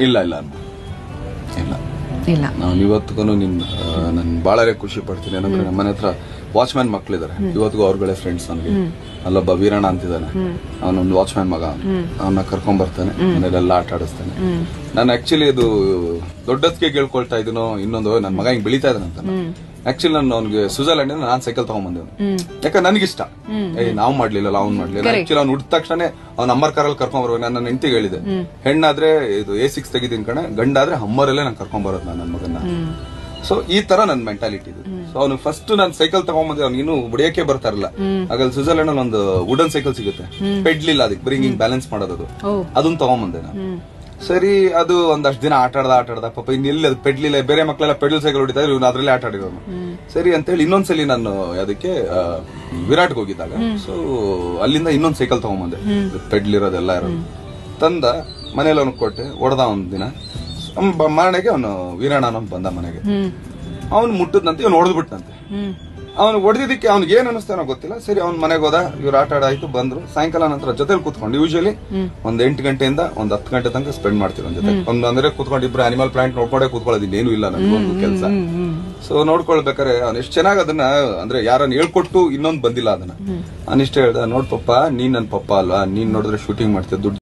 ಇಲ್ಲ ಇಲ್ಲ ಇಲ್ಲ ಇಲ್ಲ ನಾನು ಇವತ್ತಿಗೂ ನಾನು ಬಹಳ ಖುಷಿ ಪಡ್ತೀನಿ. ಏನಂದ್ರೆ ನಮ್ಮ ಮನೆ ಹತ್ರ ವಾಚ್ಮ್ಯಾನ್ ಮಕ್ಳಿದಾರೆ, ಇವತ್ತಿಗೂ ಅವ್ರಗಳೇ ಫ್ರೆಂಡ್ಸ್ ನನಗೆ. ಅಲ್ಲೊಬ್ಬ ವೀರಣ್ಣ ಅಂತಿದ್ದಾನೆ, ಅವನೊಂದು ವಾಚ್ಮ್ಯಾನ್ ಮಗ, ಅವನ್ನ ಕರ್ಕೊಂಡ್ ಬರ್ತಾನೆ, ಮನೇಲೆಲ್ಲ ಆಟ ಆಡಿಸ್ತಾನೆ. ನಾನು ಆಕ್ಚುಲಿ ಇದು ದೊಡ್ಡದಕ್ಕೆ ಕೇಳ್ಕೊಳ್ತಾ ಇದೀನೋ ಇನ್ನೊಂದು ನನ್ನ ಮಗ ಹಿಂಗ್ ಬೆಳೀತಾ ಇದ್ದಾನಂತ. ಆಕ್ಚುಲಿ ನಾನು ಅವ್ನಿಗೆ ಸ್ವಿಟ್ಜರ್ಲೆಂಡ್ ನಾನು ಸೈಕಲ್ ತಗೊಂಡ್ಬಂದೇವ್, ಯಾಕಂದ್ರೆ ನನಗಿಷ್ಟ. ನಾವ್ ಮಾಡ್ಲಿಲ್ಲ, ಅವ್ನ್ ಮಾಡ್ಲಿಲ್ಲ. ಆಕ್ಚುಲಿ ಅವ್ನು ಹುಟ್ಟಿದ ತಕ್ಷಣ ಅವ್ನ ಹಮ್ಮರ್ ಕಾರಲ್ಲಿ ಕರ್ಕೊಂಡ್ ಬರ್ಬೇಕು. ನಾನು ನನ್ನ ಹೆಂಡತಿಗೆ ಹೇಳಿದೆ, ಹೆಣ್ಣಾದ್ರೆ ಇದು A6 ತೆಗಿತೀನಿ ಕಣೆ, ಗಂಡಾದ್ರೆ ಹಮ್ಮರಲ್ಲೇ ನಾನು ಕರ್ಕೊಂಡ್ ಬರೋದು ನಾನು ನನ್ನ ಮಗನ್ನ. ಸೊ ಈ ತರ ನನ್ ಮೆಂಟಾಲಿಟಿ ಇದು. ಸೊ ಅವ್ನು ಫಸ್ಟ್ ನಾನು ಸೈಕಲ್ ತಗೊಂಡ್ಬಂದೆ, ಅವ್ನು ಇನ್ನೂ ಹೊಡಿಯಕ್ಕೆ ಬರ್ತಾರಲ್ಲ. ಹಾಗಲ್ಲಿ ಸ್ವಿಟ್ಜರ್ಲೆಂಡ್ ಅಲ್ಲಿ ಒಂದು ವುಡನ್ ಸೈಕಲ್ ಸಿಗುತ್ತೆ, ಪೆಡ್ಲಿಲ್ಲ, ಅದಕ್ಕೆ ಬರೀ ಹಿಂಗ್ ಬ್ಯಾಲೆನ್ಸ್ ಮಾಡೋದು, ಅದನ್ನ ತಗೊಂಡ್ಬಂದೆ ನಾನು. ಸರಿ, ಅದು ಒಂದಷ್ಟು ದಿನ ಆಟ ಆಡ್ದ ಪಾಪ ಇನ್ನೆಲ್ಲಿ ಅದು ಪೆಡ್ಲಿಲ್ಲ. ಬೇರೆ ಮಕ್ಕಳೆಲ್ಲ ಪೆಡಲ್ ಸೈಕಲ್ ಹೊಡಿತಾ ಇದ್ರು, ಇವ್ನು ಅದ್ರಲ್ಲೇ ಆಟ ಆಡಿರೋನು. ಸರಿ ಅಂತೇಳಿ ಇನ್ನೊಂದ್ಸಲಿ ನಾನು ಅದಕ್ಕೆ ವಿರಾಟ್ಗೆ ಹೋಗಿದ್ದಾಗ, ಸೊ ಅಲ್ಲಿಂದ ಇನ್ನೊಂದ್ ಸೈಕಲ್ ತಗೊಂಡ್ಬಂದೆ, ಪೆಡ್ಲಿರೋದೆಲ್ಲ ಇರೋದು. ತಂದ ಮನೇಲಿ ಅವ್ನಿಗೆ ಕೊಟ್ಟೆ, ಹೊಡೆದ ಒಂದ್ ದಿನ. ಮಾರಣೆಗೆ ಅವನು ವೀರಣ್ಣ ಬಂದ ಮನೆಗೆ. ಅವ್ನು ಮುಟ್ಟದ್ನಂತೆ, ಇವ್ನು ಹೊಡೆದ್ಬಿಟ್ಟಂತೆ. ಅವ್ನು ಹೊಡೆದಿದ್ದಕ್ಕೆ ಅವ್ನಿಗೆ ಏನ್ ಅನಿಸ್ತಾನೋ ಗೊತ್ತಿಲ್ಲ. ಸರಿ, ಅವ್ನ ಮನೆಗೆ ಹೋದ, ಇವ್ರು ಆಟ ಆಡಾಯ್ತು, ಬಂದ್ರು. ಸಾಯಂಕಾಲ ನಂತರ ಜೊತೆಲಿ ಕೂತ್ಕೊಂಡು ಯೂಶಲಿ ಒಂದ್ 8 ಗಂಟೆಯಿಂದ ಒಂದ್ 10 ಗಂಟೆ ತನಕ ಸ್ಪೆಂಡ್ ಮಾಡ್ತೀವಿ ಜೊತೆ. ಅಂದ್ರೆ ಕೂತ್ಕೊಂಡು ಇಬ್ರು ಅನಿಮಲ್ ಪ್ಲಾಂಟ್ ನೋಡ್ಕೊಂಡೇ ಕೂತ್ಕೊಳ್ಳೋದು, ಇನ್ನೇನು ಇಲ್ಲ ನನ್ಗೊಂದು ಕೆಲಸ. ಸೊ ನೋಡ್ಕೊಳ್ಬೇಕಾರೆ ಅವ್ನು ಎಷ್ಟು ಚೆನ್ನಾಗಿ ಅದನ್ನ, ಅಂದ್ರೆ ಯಾರನ್ನ ಹೇಳ್ಕೊಟ್ಟು ಇನ್ನೊಂದು ಬಂದಿಲ್ಲ ಅದನ್ನ. ನಾನಿಷ್ಟ ಹೇಳ್ದ, ನೋಡ್ ಪಪ್ಪ, ನೀನ್ ನನ್ ಪಪ್ಪ ಅಲ್ವಾ, ನೀನ್ ನೋಡಿದ್ರೆ ಶೂಟಿಂಗ್ ಮಾಡ್ತೀಯ, ದುಡ್ಡು